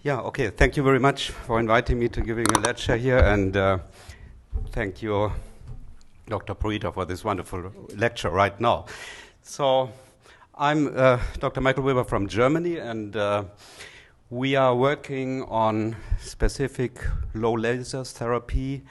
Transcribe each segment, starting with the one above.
Yeah, okay. Thank you very much for inviting me to giving a lecture here, and thank you, Dr. Purita, for this wonderful lecture right now. So, I'm Dr. Michael Wilber from Germany, and we are working on specific low lasers therapy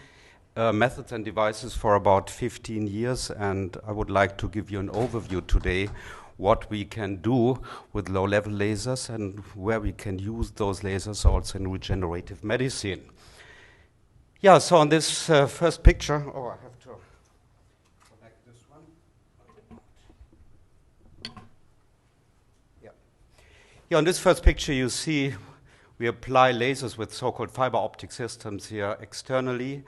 methods and devices for about 15 years, and I would like to give you an overview today what we can do with low-level lasers and where we can use those lasers also in regenerative medicine. Yeah, so on this first picture, I have to connect this one. Yeah, on this first picture you see we apply lasers with so-called fiber optic systems here externally,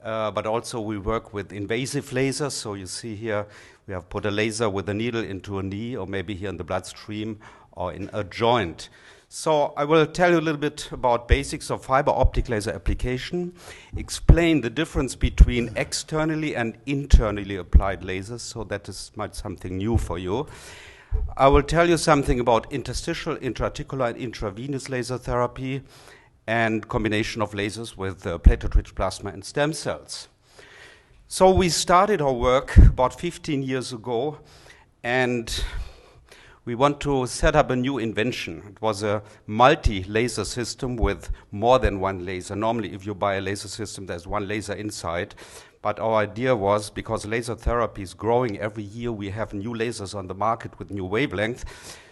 but also we work with invasive lasers. So you see here we have put a laser with a needle into a knee, or maybe here in the bloodstream or in a joint. So I will tell you a little bit about basics of fiber optic laser application, explain the difference between externally and internally applied lasers, so that is might something new for you. I will tell you something about interstitial, intraarticular, and intravenous laser therapy and combination of lasers with platelet-rich plasma and stem cells. So we started our work about 15 years ago, and we want to set up a new invention. It was a multi-laser system with more than one laser. Normally, if you buy a laser system, there's one laser inside. But our idea was, because laser therapy is growing every year, we have new lasers on the market with new wavelength.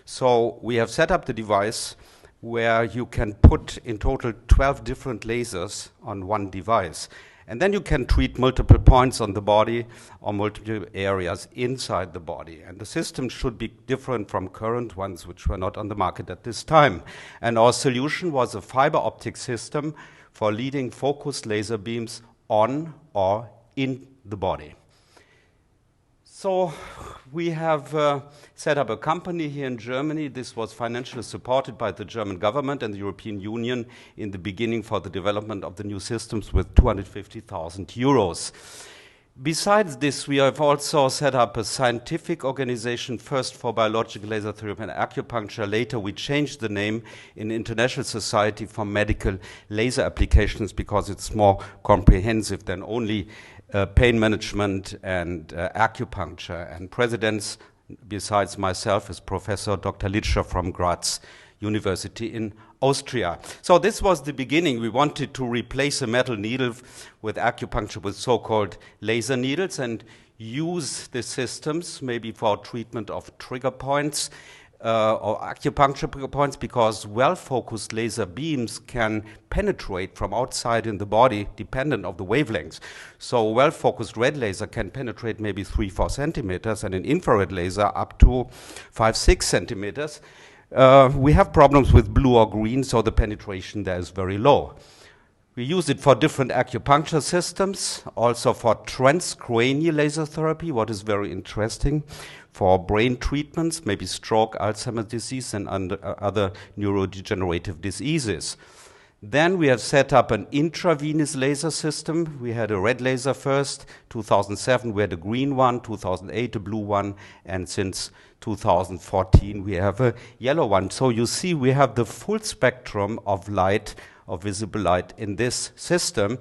So we have set up the device where you can put in total 12 different lasers on one device. And then you can treat multiple points on the body or multiple areas inside the body. And the system should be different from current ones, which were not on the market at this time. And our solution was a fiber optic system for leading focused laser beams on or in the body. So we have set up a company here in Germany. This was financially supported by the German government and the European Union in the beginning for the development of the new systems with 250,000 euros. Besides this, we have also set up a scientific organization, first for biological laser therapy and acupuncture. Later, we changed the name in International Society for Medical Laser Applications because it's more comprehensive than only pain management and acupuncture. And presidents, besides myself, is Professor Dr. Litscher from Graz University in Austria. So this was the beginning. We wanted to replace a metal needle with acupuncture with so-called laser needles and use the systems maybe for treatment of trigger points or acupuncture trigger points, because well-focused laser beams can penetrate from outside in the body dependent of the wavelengths. So a well-focused red laser can penetrate maybe 3-4 centimeters, and an infrared laser up to 5-6 centimeters. We have problems with blue or green, so the penetration there is very low. We use it for different acupuncture systems, also for transcranial laser therapy, what is very interesting, for brain treatments, maybe stroke, Alzheimer's disease, and other neurodegenerative diseases. Then we have set up an intravenous laser system. We had a red laser first, 2007 we had a green one, 2008 a blue one, and since 2014 we have a yellow one. So you see we have the full spectrum of light, of visible light in this system,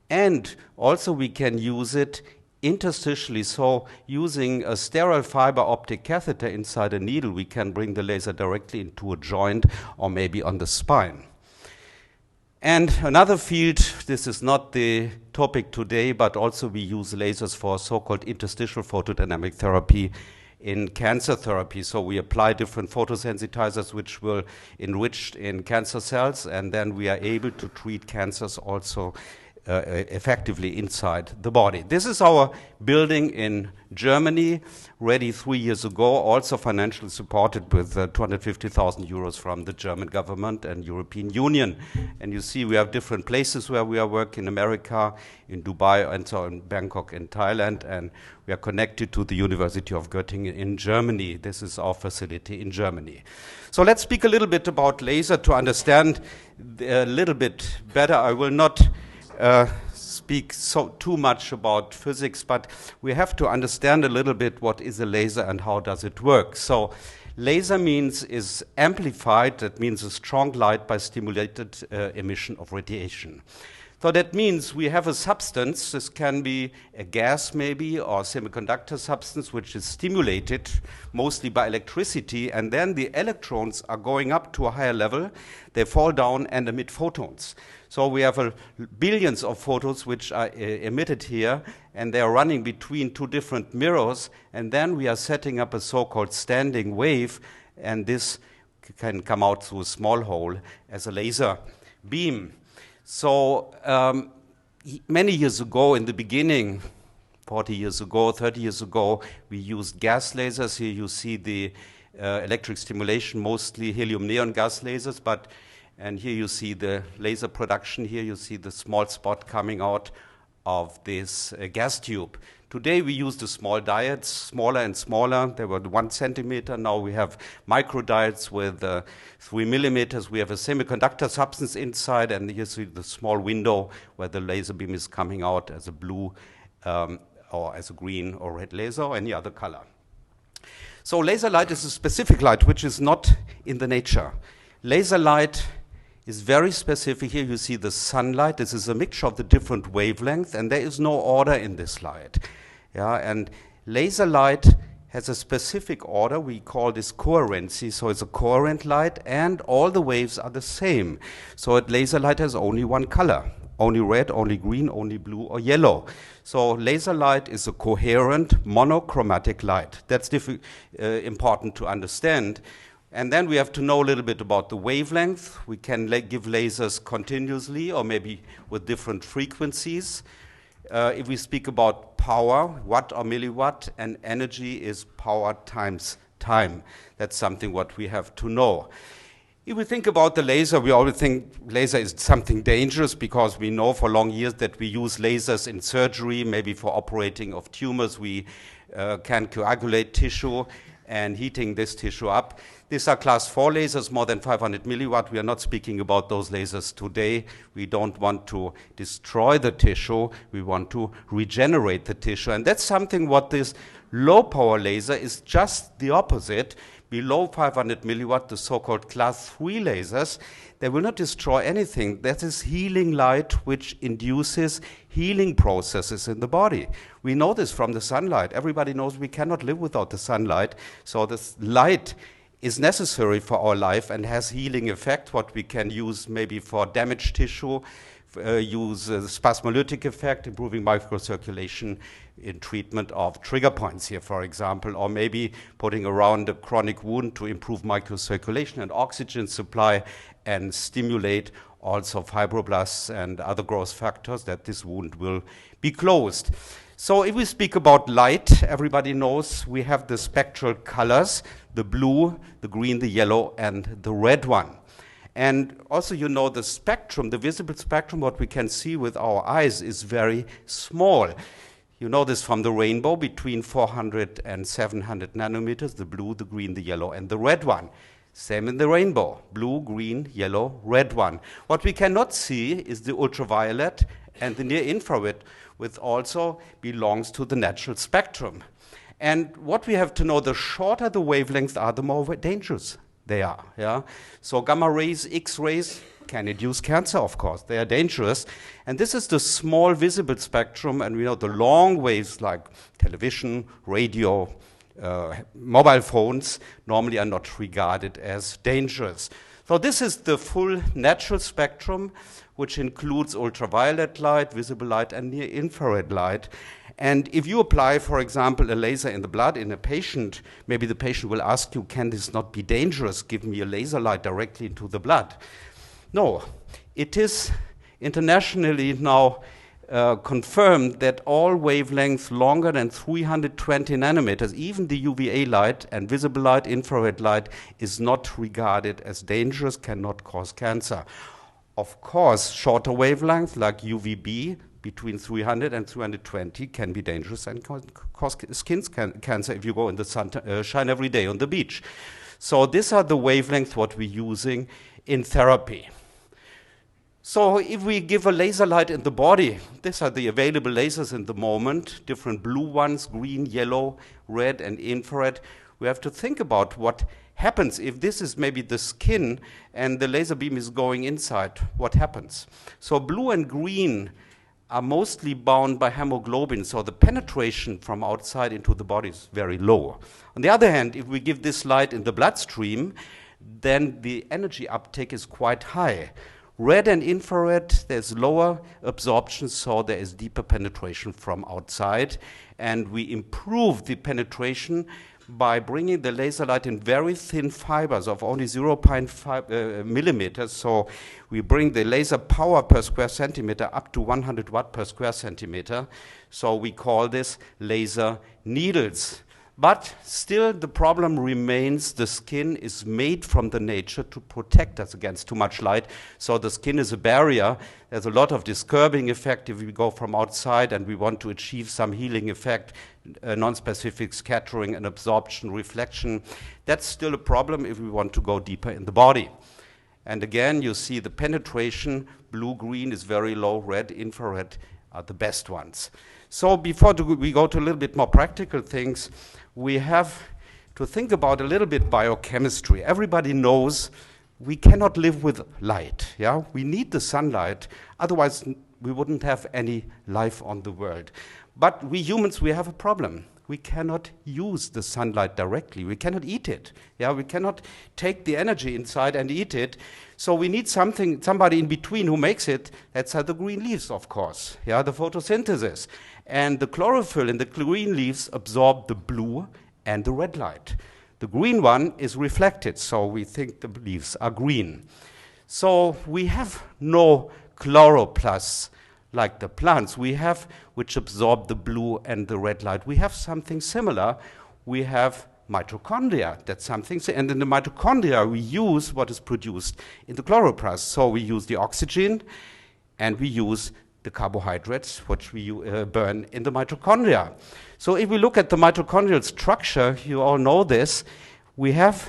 and also we can use it interstitially. So using a sterile fiber optic catheter inside a needle, we can bring the laser directly into a joint or maybe on the spine. And another field, this is not the topic today, but also we use lasers for so-called interstitial photodynamic therapy in cancer therapy. So we apply different photosensitizers which will enrich in cancer cells, and then we are able to treat cancers also effectively inside the body. This is our building in Germany, ready 3 years ago, also financially supported with 250,000 euros from the German government and European Union. And you see we have different places where we are working, in America, in Dubai, and so in Bangkok, in Thailand, and we are connected to the University of Göttingen in Germany. This is our facility in Germany. So let's speak a little bit about laser to understand a little bit better. I will not speak too much about physics, but we have to understand a little bit what is a laser and how does it work. So laser means is amplified, that means a strong light by stimulated emission of radiation. So that means we have a substance, this can be a gas maybe, or semiconductor substance, which is stimulated mostly by electricity, and then the electrons are going up to a higher level, they fall down and emit photons. So we have billions of photons which are emitted here, and they are running between two different mirrors, and then we are setting up a so-called standing wave, and this can come out through a small hole as a laser beam. So many years ago, in the beginning, 40 years ago, 30 years ago, we used gas lasers. Here you see the electric stimulation, mostly helium-neon gas lasers, and here you see the laser production. Here you see the small spot coming out of this gas tube. Today we use the small diodes, smaller and smaller. They were 1 centimeter. Now we have micro diodes with 3 millimeters. We have a semiconductor substance inside, and you see the small window where the laser beam is coming out as a blue or as a green or red laser or any other color. So laser light is a specific light which is not in the nature. Laser light is very specific. Here you see the sunlight. This is a mixture of the different wavelengths, and there is no order in this light. Yeah, and laser light has a specific order. We call this coherency. So it's a coherent light, and all the waves are the same. So laser light has only one color, only red, only green, only blue or yellow. So laser light is a coherent monochromatic light. That's important to understand. And then we have to know a little bit about the wavelength. We can give lasers continuously or maybe with different frequencies. If we speak about power, watt or milliwatt, and energy is power times time. That's something what we have to know. If we think about the laser, we always think laser is something dangerous because we know for long years that we use lasers in surgery, maybe for operating of tumors. We can coagulate tissue and heating this tissue up. These are class 4 lasers, more than 500 milliwatt. We are not speaking about those lasers today. We don't want to destroy the tissue. We want to regenerate the tissue. And that's something what this low power laser is just the opposite. Below 500 milliwatt, the so-called class 3 lasers, they will not destroy anything. That is healing light which induces healing processes in the body. We know this from the sunlight. Everybody knows we cannot live without the sunlight. So this light is necessary for our life and has healing effect, what we can use maybe for damaged tissue, use the spasmolytic effect, improving microcirculation in treatment of trigger points here, for example, or maybe putting around a chronic wound to improve microcirculation and oxygen supply and stimulate also fibroblasts and other growth factors that this wound will be closed. So if we speak about light, everybody knows we have the spectral colors, the blue, the green, the yellow, and the red one. And also, you know, the spectrum, the visible spectrum, what we can see with our eyes is very small. You know this from the rainbow, between 400 and 700 nanometers, the blue, the green, the yellow, and the red one. Same in the rainbow, blue, green, yellow, red one. What we cannot see is the ultraviolet and the near infrared, which also belongs to the natural spectrum. And what we have to know, the shorter the wavelengths are, the more dangerous they are. Yeah? So gamma rays, X-rays can induce cancer, of course. They are dangerous. And this is the small visible spectrum, and we know the long waves like television, radio, mobile phones normally are not regarded as dangerous. So this is the full natural spectrum, which includes ultraviolet light, visible light, and near infrared light. And if you apply, for example, a laser in the blood in a patient, maybe the patient will ask you, can this not be dangerous? Give me a laser light directly into the blood. No, it is internationally now confirmed that all wavelengths longer than 320 nanometers, even the UVA light and visible light, infrared light, is not regarded as dangerous, cannot cause cancer. Of course, shorter wavelengths like UVB, between 300 and 320 can be dangerous and cause skin cancer if you go in the sunshine every day on the beach. So these are the wavelengths what we're using in therapy. So if we give a laser light in the body, these are the available lasers in the moment, different blue ones, green, yellow, red, and infrared. We have to think about what happens if this is maybe the skin and the laser beam is going inside. What happens? So blue and green are mostly bound by hemoglobin, so the penetration from outside into the body is very low. On the other hand, if we give this light in the bloodstream, then the energy uptake is quite high. Red and infrared, there's lower absorption, so there is deeper penetration from outside. And we improve the penetration by bringing the laser light in very thin fibers of only 0.5 millimeters. So we bring the laser power per square centimeter up to 100 watt per square centimeter. So we call this laser needles. But still the problem remains, the skin is made from the nature to protect us against too much light. So the skin is a barrier. There's a lot of disturbing effect if we go from outside and we want to achieve some healing effect, non-specific scattering and absorption, reflection. That's still a problem if we want to go deeper in the body. And again, you see the penetration, blue-green is very low, red, infrared are the best ones. So before we go to a little bit more practical things, we have to think about a little bit biochemistry. Everybody knows we cannot live with light. Yeah? We need the sunlight, otherwise we wouldn't have any life on the world. But we humans, we have a problem. We cannot use the sunlight directly. We cannot eat it. Yeah? We cannot take the energy inside and eat it. So we need somebody in between who makes it. That's the green leaves, of course. Yeah? The photosynthesis. And the chlorophyll in the green leaves absorb the blue and the red light. The green one is reflected, so we think the leaves are green. So we have no chloroplasts like the plants we have, which absorb the blue and the red light. We have something similar. We have mitochondria. That's something, and in the mitochondria we use what is produced in the chloroplast. So we use the oxygen and we use the carbohydrates, which we burn in the mitochondria. So if we look at the mitochondrial structure, you all know this, we have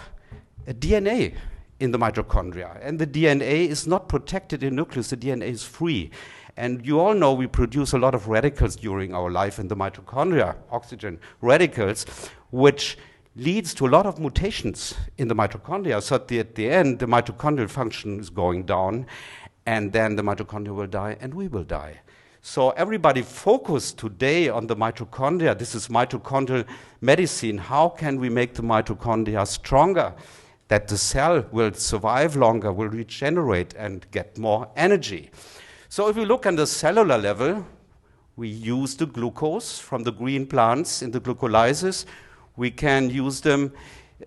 a DNA in the mitochondria. And the DNA is not protected in nucleus, the DNA is free. And you all know we produce a lot of radicals during our life in the mitochondria, oxygen radicals, which leads to a lot of mutations in the mitochondria. So at the end, the mitochondrial function is going down, and then the mitochondria will die, and we will die. So everybody focus today on the mitochondria. This is mitochondrial medicine. How can we make the mitochondria stronger, that the cell will survive longer, will regenerate, and get more energy? So if we look on the cellular level, we use the glucose from the green plants in the glucolysis. We can use them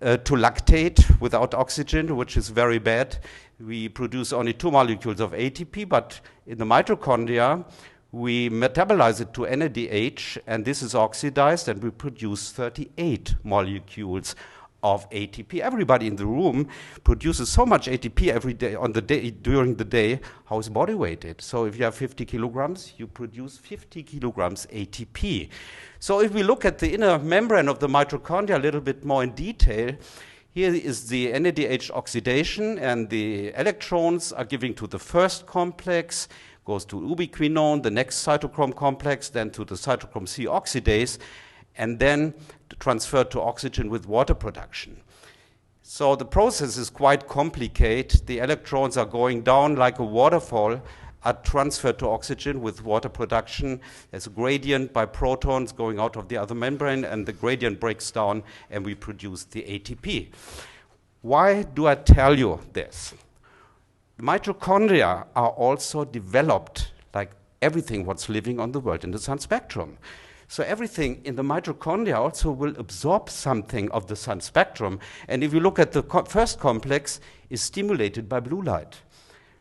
to lactate without oxygen, which is very bad. We produce only 2 molecules of ATP, but in the mitochondria, we metabolize it to NADH, and this is oxidized, and we produce 38 molecules of ATP. Everybody in the room produces so much ATP every day, during the day. How is body weighted? So if you have 50 kilograms, you produce 50 kilograms ATP. So if we look at the inner membrane of the mitochondria a little bit more in detail, here is the NADH oxidation, and the electrons are giving to the first complex, goes to ubiquinone, the next cytochrome complex, then to the cytochrome C oxidase, and then transferred to oxygen with water production. So the process is quite complicated. The electrons are going down like a waterfall, are transferred to oxygen with water production. There's a gradient by protons going out of the other membrane, and the gradient breaks down, and we produce the ATP. Why do I tell you this? Mitochondria are also developed like everything what's living on the world in the sun spectrum. So everything in the mitochondria also will absorb something of the sun spectrum. And if you look at the first complex, is stimulated by blue light.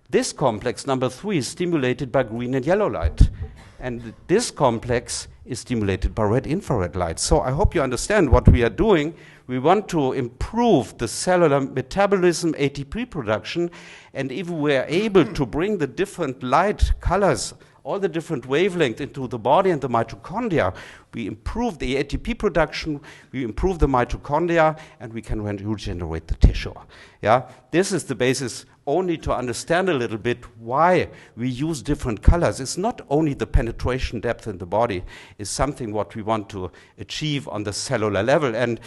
This complex, number 3, is stimulated by green and yellow light. And this complex is stimulated by red infrared light. So I hope you understand what we are doing. We want to improve the cellular metabolism, ATP production, and if we are able to bring the different light colors, all the different wavelengths into the body and the mitochondria, we improve the ATP production, we improve the mitochondria, and we can regenerate the tissue. Yeah? This is the basis only to understand a little bit why we use different colors. It's not only the penetration depth in the body, it's something what we want to achieve on the cellular level. And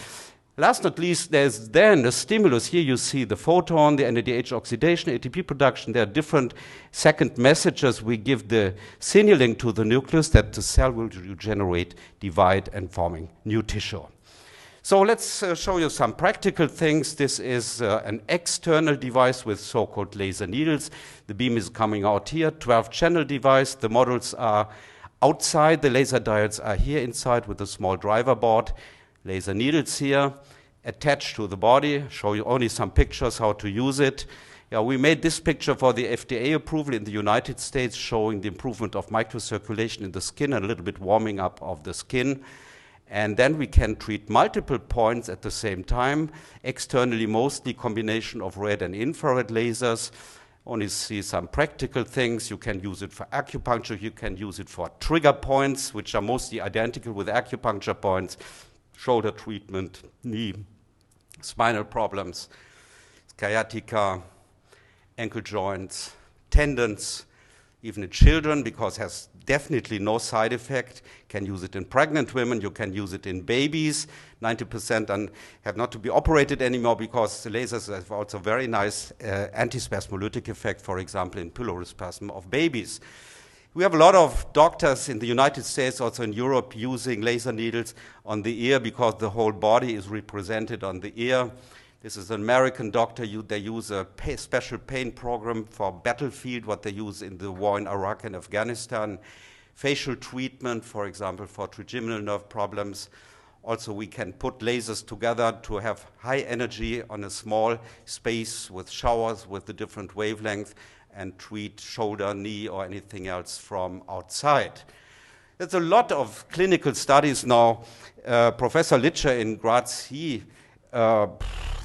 last but not least, there's then a stimulus. Here you see the photon, the NADH oxidation, ATP production. There are different second messages we give the signaling to the nucleus that the cell will regenerate, divide, and forming new tissue. So let's show you some practical things. This is an external device with so-called laser needles. The beam is coming out here, 12-channel device. The modules are outside. The laser diodes are here inside with a small driver board. Laser needles here attached to the body. Show you only some pictures how to use it. Yeah, we made this picture for the FDA approval in the United States, showing the improvement of microcirculation in the skin and a little bit warming up of the skin. And then we can treat multiple points at the same time. Externally, mostly combination of red and infrared lasers. Only see some practical things. You can use it for acupuncture. You can use it for trigger points, which are mostly identical with acupuncture points. Shoulder treatment, knee, spinal problems, sciatica, ankle joints, tendons, even in children, because it has definitely no side effect. Can use it in pregnant women, you can use it in babies. 90% have not to be operated anymore because the lasers have also very nice antispasmolytic effect, for example, in pilospasm of babies. We have a lot of doctors in the United States, also in Europe, using laser needles on the ear because the whole body is represented on the ear. This is an American doctor. They use a special pain program for battlefield, what they use in the war in Iraq and Afghanistan. Facial treatment, for example, for trigeminal nerve problems. Also, we can put lasers together to have high energy on a small space with showers with the different wavelengths and treat shoulder, knee, or anything else from outside. There's a lot of clinical studies now. Professor Litscher in Graz, he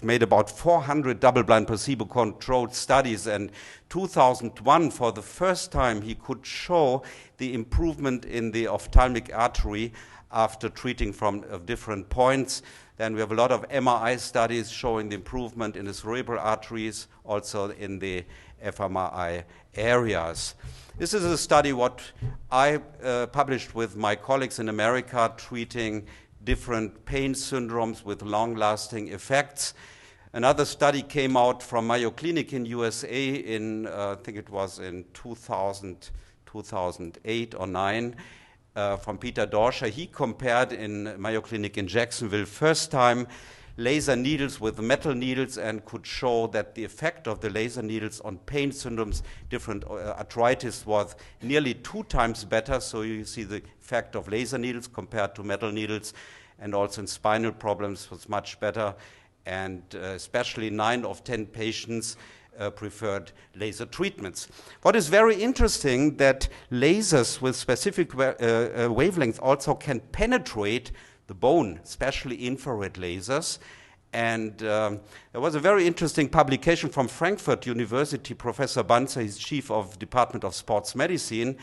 made about 400 double-blind placebo-controlled studies, and 2001, for the first time, he could show the improvement in the ophthalmic artery after treating from different points. Then we have a lot of MRI studies showing the improvement in the cerebral arteries, also in the fMRI areas. This is a study what I published with my colleagues in America, treating different pain syndromes with long-lasting effects. Another study came out from Mayo Clinic in USA in, I think it was in 2008 or 9, from Peter Dorscher. He compared in Mayo Clinic in Jacksonville, first time, laser needles with metal needles, and could show that the effect of the laser needles on pain syndromes, different arthritis, was nearly 2 times better. So you see the effect of laser needles compared to metal needles, and also in spinal problems was much better. And especially 9 of 10 patients preferred laser treatments. What is very interesting that lasers with specific wavelengths also can penetrate the bone, especially infrared lasers. And there was a very interesting publication from Frankfurt University, Professor Banzer, he's chief of Department of Sports Medicine.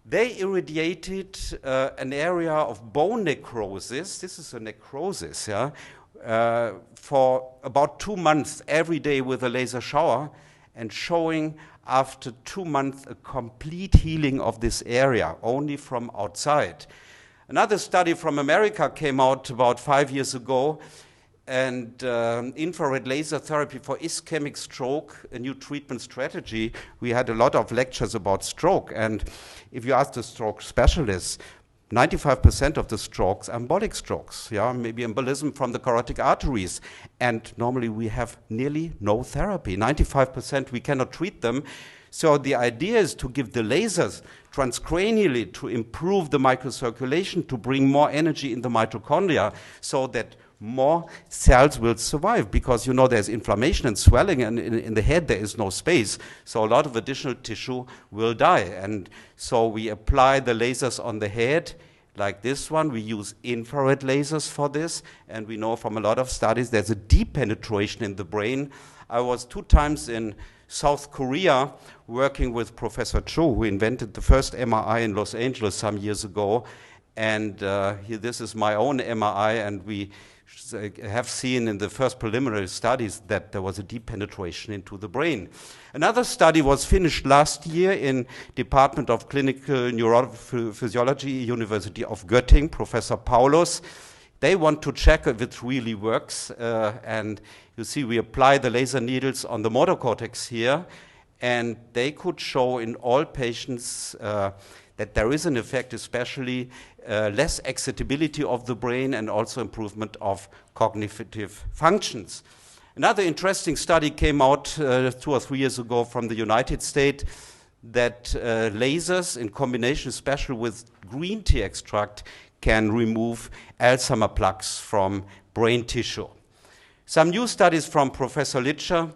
They irradiated an area of bone necrosis. This is a necrosis, yeah, for about 2 months every day with a laser shower, and showing after 2 months a complete healing of this area only from outside. Another study from America came out about 5 years ago, and infrared laser therapy for ischemic stroke, a new treatment strategy. We had a lot of lectures about stroke, and if you ask the stroke specialists, 95% of the strokes are embolic strokes, yeah, maybe embolism from the carotid arteries. And normally we have nearly no therapy. 95% we cannot treat them. So the idea is to give the lasers transcranially to improve the microcirculation, to bring more energy in the mitochondria so that more cells will survive, because you know there's inflammation and swelling, and in the head there is no space, so a lot of additional tissue will die. And so we apply the lasers on the head, like this one. We use infrared lasers for this, and we know from a lot of studies there's a deep penetration in the brain. I was 2 times in South Korea working with Professor Cho, who invented the first MRI in Los Angeles some years ago. And here, this is my own MRI, and we have seen in the first preliminary studies that there was a deep penetration into the brain. Another study was finished last year in Department of Clinical Neurophysiology, University of Göttingen, Professor Paulus. They want to check if it really works, and you see we apply the laser needles on the motor cortex here, and they could show in all patients that there is an effect, especially less excitability of the brain and also improvement of cognitive functions. Another interesting study came out 2 or 3 years ago from the United States that lasers in combination, especially with green tea extract, can remove Alzheimer plaques from brain tissue. Some new studies from Professor Litscher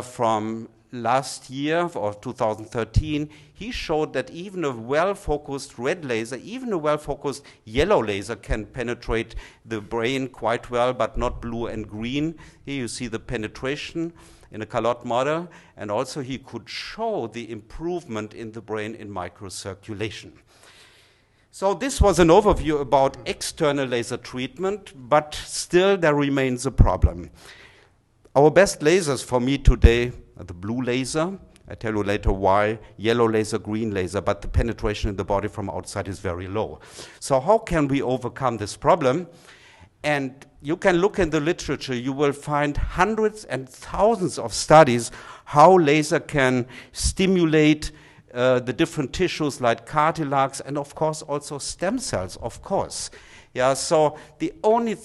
from last year, or 2013, he showed that even a well-focused red laser, even a well-focused yellow laser can penetrate the brain quite well, but not blue and green. Here you see the penetration in a calotte model, and also he could show the improvement in the brain in microcirculation. So this was an overview about external laser treatment, but still there remains a problem. Our best lasers for me today are the blue laser. I tell you later why, yellow laser, green laser, but the penetration in the body from outside is very low. So how can we overcome this problem? And you can look in the literature, you will find hundreds and thousands of studies how laser can stimulate the different tissues like cartilages and of course also stem cells, of course. Yeah, so the only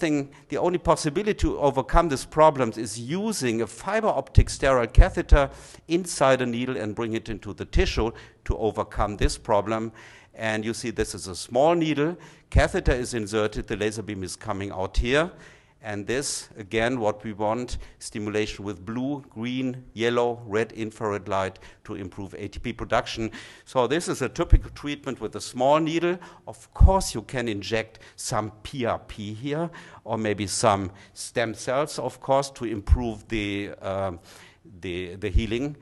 possibility to overcome these problems is using a fiber optic sterile catheter inside a needle and bring it into the tissue to overcome this problem. And you see this is a small needle, catheter is inserted, the laser beam is coming out here. And this, again, what we want, stimulation with blue, green, yellow, red infrared light to improve ATP production. So this is a typical treatment with a small needle. Of course, you can inject some PRP here, or maybe some stem cells, of course, to improve the healing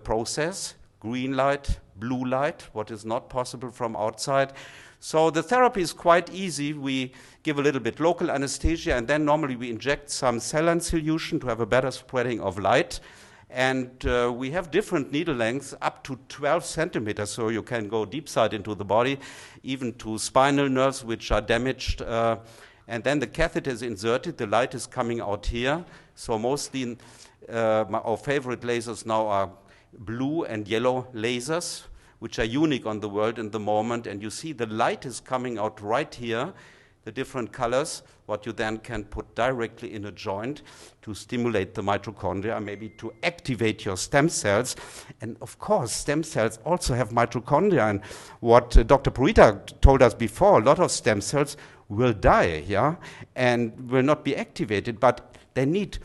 process. Green light, blue light, what is not possible from outside. So the therapy is quite easy. We give a little bit local anesthesia, and then normally we inject some saline solution to have a better spreading of light. And we have different needle lengths, up to 12 centimeters, so you can go deep side into the body, even to spinal nerves which are damaged. And then the catheter is inserted, the light is coming out here. So mostly our favorite lasers now are blue and yellow lasers, which are unique on the world in the moment, and you see the light is coming out right here, the different colors, what you then can put directly in a joint to stimulate the mitochondria, maybe to activate your stem cells. And of course, stem cells also have mitochondria, and what Dr. Purita told us before, a lot of stem cells will die, yeah, and will not be activated, but they need,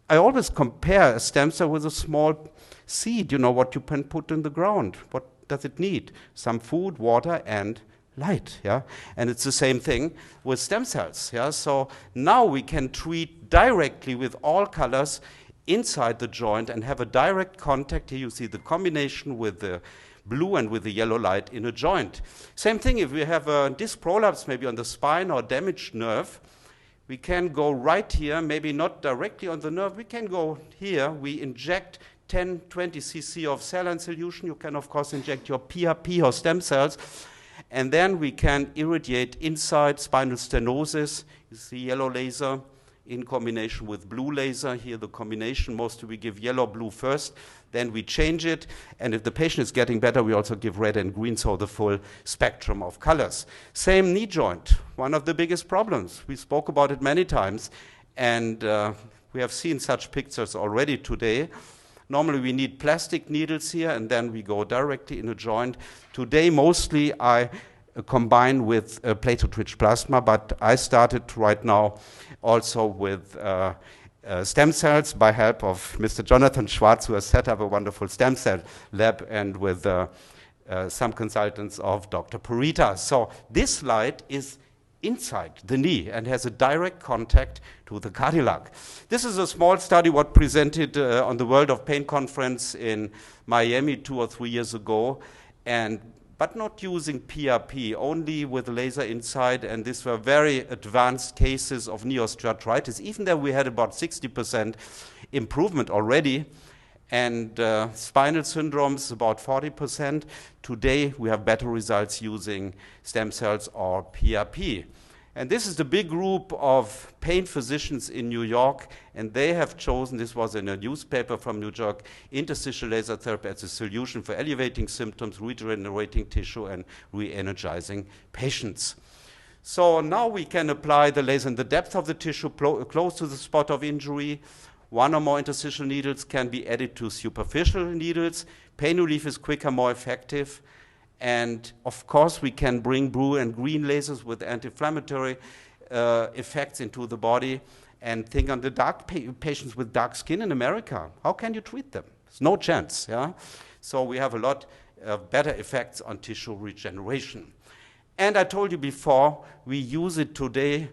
I always compare a stem cell with a small seed, you know, what you can put in the ground. What does it need? Some food, water, and light, yeah? And it's the same thing with stem cells, yeah? So now we can treat directly with all colors inside the joint and have a direct contact. Here you see the combination with the blue and with the yellow light in a joint. Same thing if we have a disc prolapse maybe on the spine or damaged nerve, we can go right here, maybe not directly on the nerve, we can go here, we inject 10, 20 cc of saline solution. You can, of course, inject your PRP or stem cells, and then we can irradiate inside spinal stenosis. You see yellow laser in combination with blue laser. Here the combination, mostly we give yellow, blue first, then we change it, and if the patient is getting better, we also give red and green, so the full spectrum of colors. Same knee joint, one of the biggest problems. We spoke about it many times, and we have seen such pictures already today. Normally we need plastic needles here, and then we go directly in a joint. Today mostly I combine with platelet-rich plasma, but I started right now also with stem cells by help of Mr. Jonathan Schwartz, who has set up a wonderful stem cell lab, and with some consultants of Dr. Purita. So this slide is inside the knee and has a direct contact to the cardiac. This is a small study what presented on the World of Pain Conference in Miami 2 or 3 years ago, but not using PRP, only with laser inside, and these were very advanced cases of knee osteoarthritis. Even though we had about 60% improvement already, and spinal syndromes about 40%. Today we have better results using stem cells or PRP. And this is the big group of pain physicians in New York, and they have chosen, this was in a newspaper from New York, interstitial laser therapy as a solution for elevating symptoms, regenerating tissue, and re-energizing patients. So now we can apply the laser in the depth of the tissue, close to the spot of injury. One or more interstitial needles can be added to superficial needles. Pain relief is quicker, more effective. And of course, we can bring blue and green lasers with anti-inflammatory effects into the body. And think on the dark patients with dark skin in America. How can you treat them? There's no chance. Yeah? So we have a lot of better effects on tissue regeneration. And I told you before, we use it today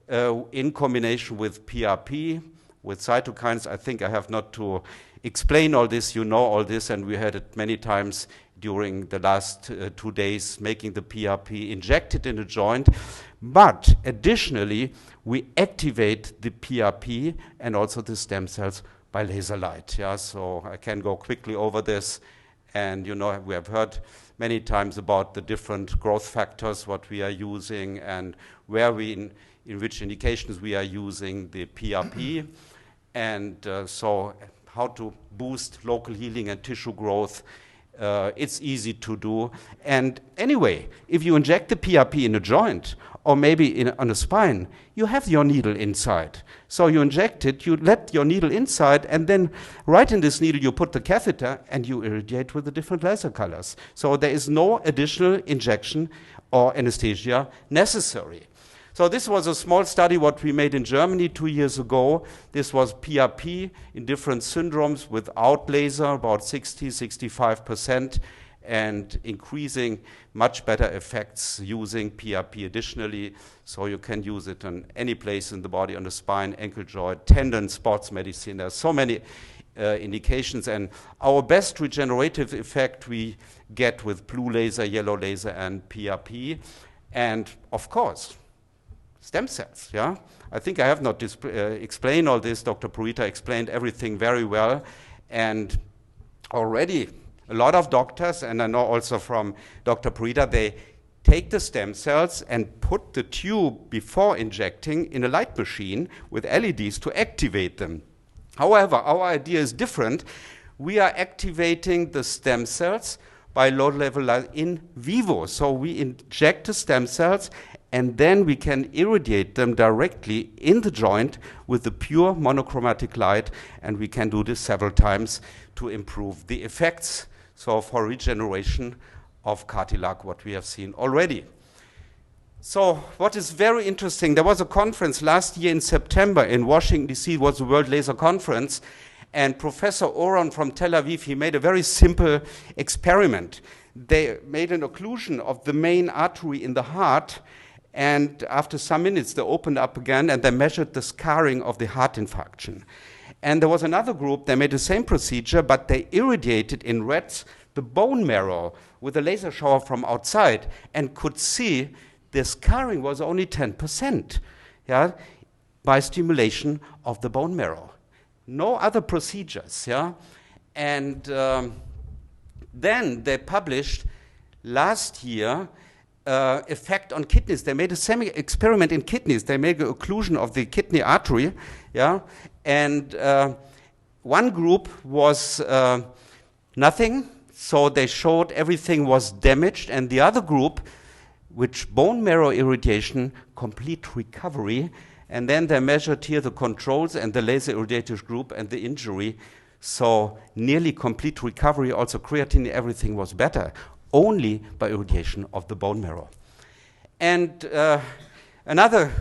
in combination with PRP, with cytokines. I think I have not to explain all this. You know all this, and we had it many times during the last 2 days, making the PRP injected in the joint. But additionally, we activate the PRP and also the stem cells by laser light. Yeah? So I can go quickly over this. And you know, we have heard many times about the different growth factors, what we are using, and where we, in which indications we are using the PRP. And so how to boost local healing and tissue growth. It's easy to do. And anyway, if you inject the PRP in a joint, or maybe on a spine, you have your needle inside. So you inject it, you let your needle inside, and then right in this needle you put the catheter and you irradiate with the different laser colors. So there is no additional injection or anesthesia necessary. So this was a small study what we made in Germany 2 years ago. This was PRP in different syndromes without laser, about 60–65%, and increasing much better effects using PRP additionally. So you can use it on any place in the body, on the spine, ankle joint, tendon, sports medicine. There's so many indications, and our best regenerative effect we get with blue laser, yellow laser, and PRP. And of course, stem cells, yeah? I think I have not explained all this. Dr. Purita explained everything very well. And already a lot of doctors, and I know also from Dr. Purita, they take the stem cells and put the tube before injecting in a light machine with LEDs to activate them. However, our idea is different. We are activating the stem cells by low-level light in vivo. So we inject the stem cells, and then we can irradiate them directly in the joint with the pure monochromatic light, and we can do this several times to improve the effects. So for regeneration of cartilage, what we have seen already. So what is very interesting, there was a conference last year in September in Washington, D.C., it was the World Laser Conference, and Professor Oron from Tel Aviv, he made a very simple experiment. They made an occlusion of the main artery in the heart, and after some minutes, they opened up again and they measured the scarring of the heart infarction. And there was another group, they made the same procedure, but they irradiated in rats the bone marrow with a laser shower from outside and could see the scarring was only 10%, yeah, by stimulation of the bone marrow. No other procedures, yeah? And then they published last year effect on kidneys. They made a semi-experiment in kidneys. They made an occlusion of the kidney artery, yeah? And one group was nothing, so they showed everything was damaged, and the other group, which bone marrow irradiation, complete recovery, and then they measured here the controls and the laser irradiated group and the injury, so nearly complete recovery, also creatine, everything was better, only by irradiation of the bone marrow. And another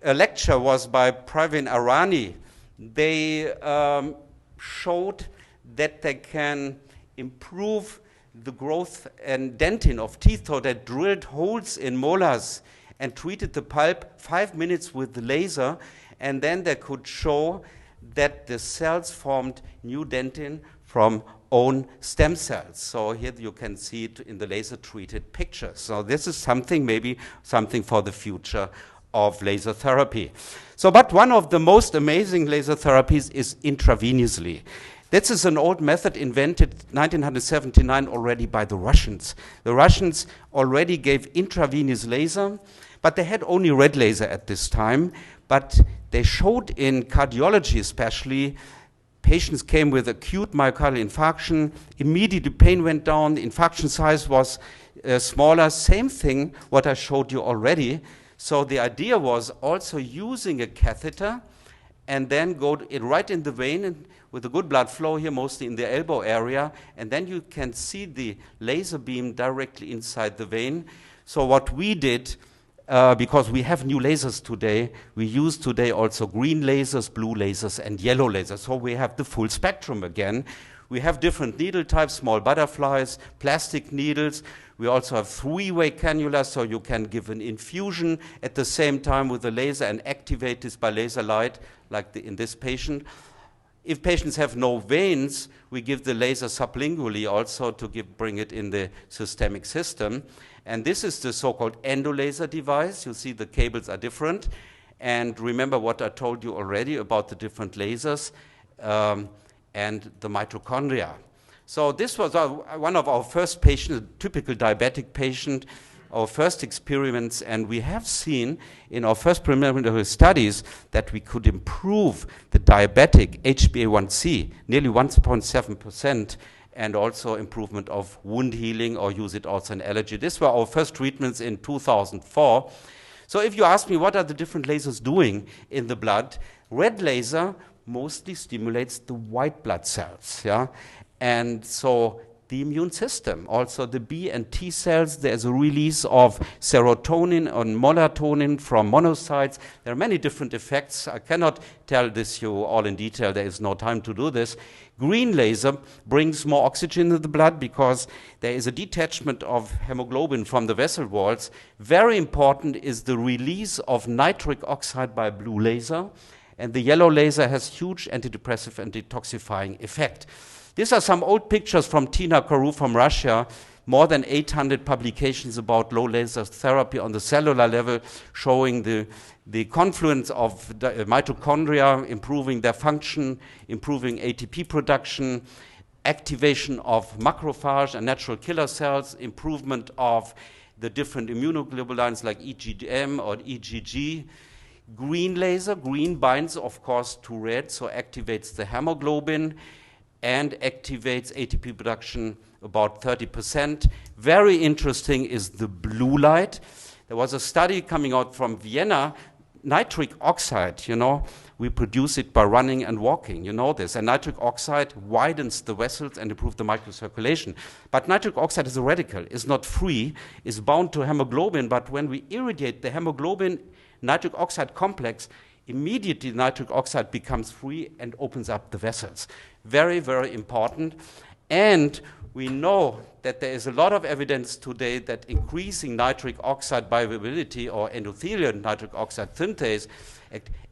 lecture was by Praveen Arani. They showed that they can improve the growth and dentin of teeth, so they drilled holes in molars and treated the pulp 5 minutes with the laser, and then they could show that the cells formed new dentin from own stem cells. So here you can see it in the laser-treated picture. So this is something, maybe something for the future of laser therapy. So, but one of the most amazing laser therapies is intravenously. This is an old method invented 1979 already by the Russians. The Russians already gave intravenous laser, but they had only red laser at this time. But they showed in cardiology especially, patients came with acute myocardial infarction, immediately pain went down, the infarction size was smaller, same thing what I showed you already. So the idea was also using a catheter and then go right in the vein and with a good blood flow here, mostly in the elbow area, and then you can see the laser beam directly inside the vein. So what we did, because we have new lasers today, we use today also green lasers, blue lasers, and yellow lasers. So we have the full spectrum again. We have different needle types, small butterflies, plastic needles. We also have three-way cannulas, so you can give an infusion at the same time with the laser and activate this by laser light, like in this patient. If patients have no veins, we give the laser sublingually also to bring it in the systemic system. And this is the so-called endolaser device. You see the cables are different. And remember what I told you already about the different lasers and the mitochondria. So this was one of our first patients, a typical diabetic patient, our first experiments, and we have seen in our first preliminary studies that we could improve the diabetic HbA1c, nearly 1.7%, and also improvement of wound healing, or use it also in allergy. These were our first treatments in 2004. So if you ask me what are the different lasers doing in the blood, red laser mostly stimulates the white blood cells, yeah? And so the immune system, also the B and T cells, there's a release of serotonin and melatonin from monocytes. There are many different effects. I cannot tell this you all in detail. There is no time to do this. Green laser brings more oxygen in the blood because there is a detachment of hemoglobin from the vessel walls. Very important is the release of nitric oxide by blue laser. And the yellow laser has huge antidepressive and detoxifying effect. These are some old pictures from Tina Karu from Russia, more than 800 publications about low laser therapy on the cellular level, showing the confluence of the mitochondria, improving their function, improving ATP production, activation of macrophage and natural killer cells, improvement of the different immunoglobulins like EGM or EGG. Green laser, green binds, of course, to red, so activates the hemoglobin and activates ATP production about 30%. Very interesting is the blue light. There was a study coming out from Vienna, nitric oxide, you know, we produce it by running and walking, you know this, and nitric oxide widens the vessels and improves the microcirculation. But nitric oxide is a radical, is not free, is bound to hemoglobin, but when we irradiate the hemoglobin nitric oxide complex, immediately nitric oxide becomes free and opens up the vessels. Very, very important. And we know that there is a lot of evidence today that increasing nitric oxide bioavailability or endothelial nitric oxide synthase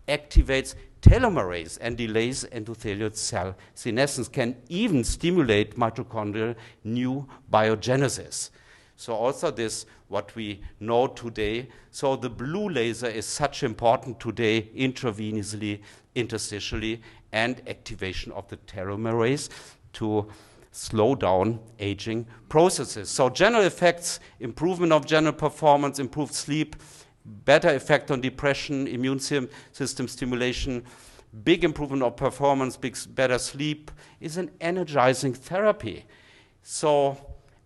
activates telomerase and delays endothelial cell senescence, can even stimulate mitochondrial new biogenesis. So also this, what we know today. So the blue laser is such important today, intravenously, interstitially, and activation of the telomerase to slow down aging processes. So general effects, improvement of general performance, improved sleep, better effect on depression, immune system stimulation, big improvement of performance, better sleep, is an energizing therapy. So,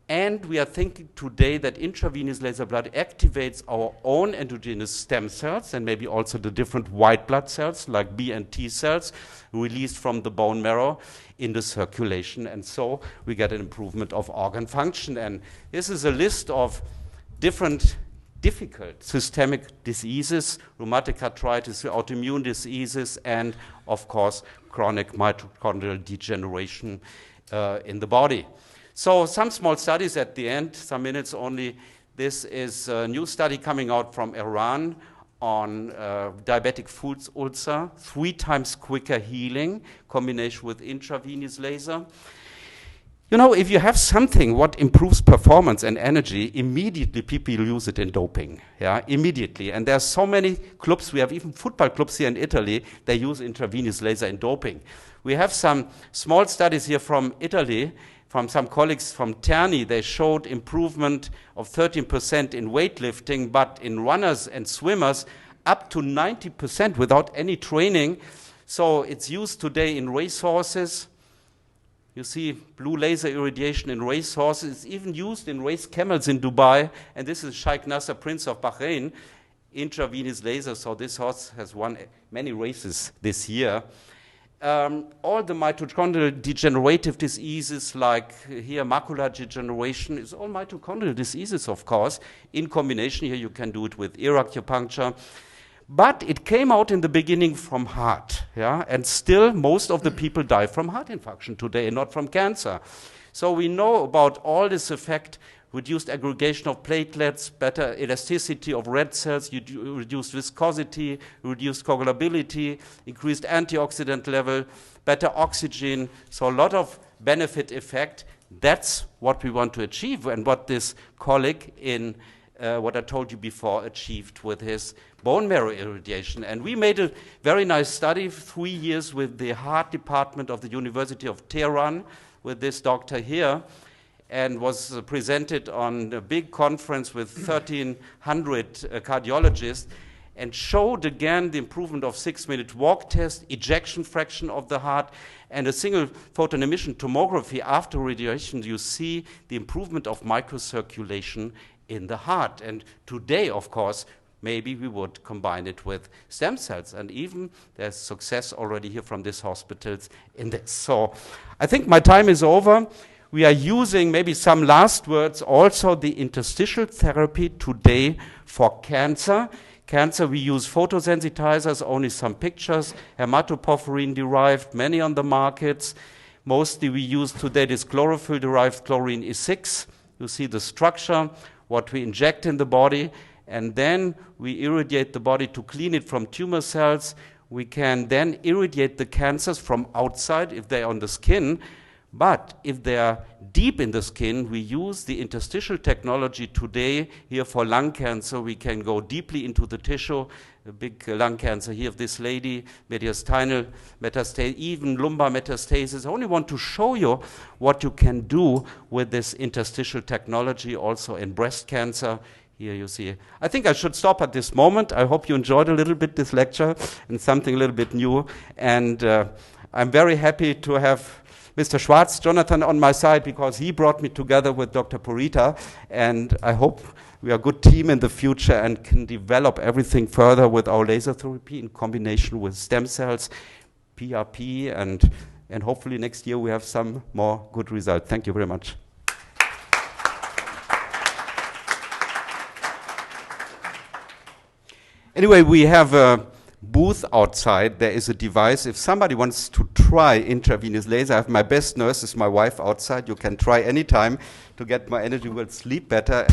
and we are thinking today that intravenous laser blood activates our own endogenous stem cells and maybe also the different white blood cells like B and T cells released from the bone marrow in the circulation. And so we get an improvement of organ function. And this is a list of different difficult systemic diseases, rheumatic arthritis, autoimmune diseases, and of course, chronic mitochondrial degeneration in the body. So some small studies at the end, some minutes only. This is a new study coming out from Iran on diabetic foot ulcer, 3 times quicker healing, combination with intravenous laser. You know, if you have something what improves performance and energy, immediately people use it in doping, yeah, immediately. And there are so many clubs, we have even football clubs here in Italy, they use intravenous laser in doping. We have some small studies here from Italy, from some colleagues from Terni. They showed improvement of 13% in weightlifting, but in runners and swimmers, up to 90% without any training. So it's used today in racehorses. You see blue laser irradiation in racehorses. It's even used in race camels in Dubai. And this is Sheikh Nasser, Prince of Bahrain, intravenous laser. So this horse has won many races this year. All the mitochondrial degenerative diseases, like here macular degeneration, is all mitochondrial diseases, of course. In combination, here you can do it with ear acupuncture. But it came out in the beginning from heart, yeah? And still most of the people die from heart infarction today, not from cancer. So we know about all this effect: reduced aggregation of platelets, better elasticity of red cells, reduced viscosity, reduced coagulability, increased antioxidant level, better oxygen, so a lot of benefit effect. That's what we want to achieve, and what this colleague in what I told you before achieved with his bone marrow irradiation. And we made a very nice study, 3 years with the heart department of the University of Tehran, with this doctor here, and was presented on a big conference with 1,300 cardiologists, and showed again the improvement of 6-minute walk test, ejection fraction of the heart, and a single photon emission tomography after radiation. You see the improvement of microcirculation in the heart. And today, of course, maybe we would combine it with stem cells, and even there's success already here from these hospitals in this. So I think my time is over. We are using, maybe some last words, also the interstitial therapy today for cancer. Cancer, we use photosensitizers, only some pictures, hematoporphyrin derived, many on the markets. Mostly we use today this chlorophyll derived chlorine E6. You see the structure, what we inject in the body, and then we irradiate the body to clean it from tumor cells. We can then irradiate the cancers from outside if they're on the skin. But if they are deep in the skin, we use the interstitial technology today. Here for lung cancer, we can go deeply into the tissue. A big lung cancer here of this lady, mediastinal metastasis, even lumbar metastasis. I only want to show you what you can do with this interstitial technology also in breast cancer. Here you see. I think I should stop at this moment. I hope you enjoyed a little bit this lecture and something a little bit new. And I'm very happy to have Mr. Schwarz, Jonathan, on my side, because he brought me together with Dr. Purita, and I hope we are a good team in the future and can develop everything further with our laser therapy in combination with stem cells, PRP, and hopefully next year we have some more good results. Thank you very much. Anyway, we have a booth outside. There is a device. If somebody wants to try intravenous laser, I have my best nurse is my wife outside. You can try anytime to get more energy, will sleep better.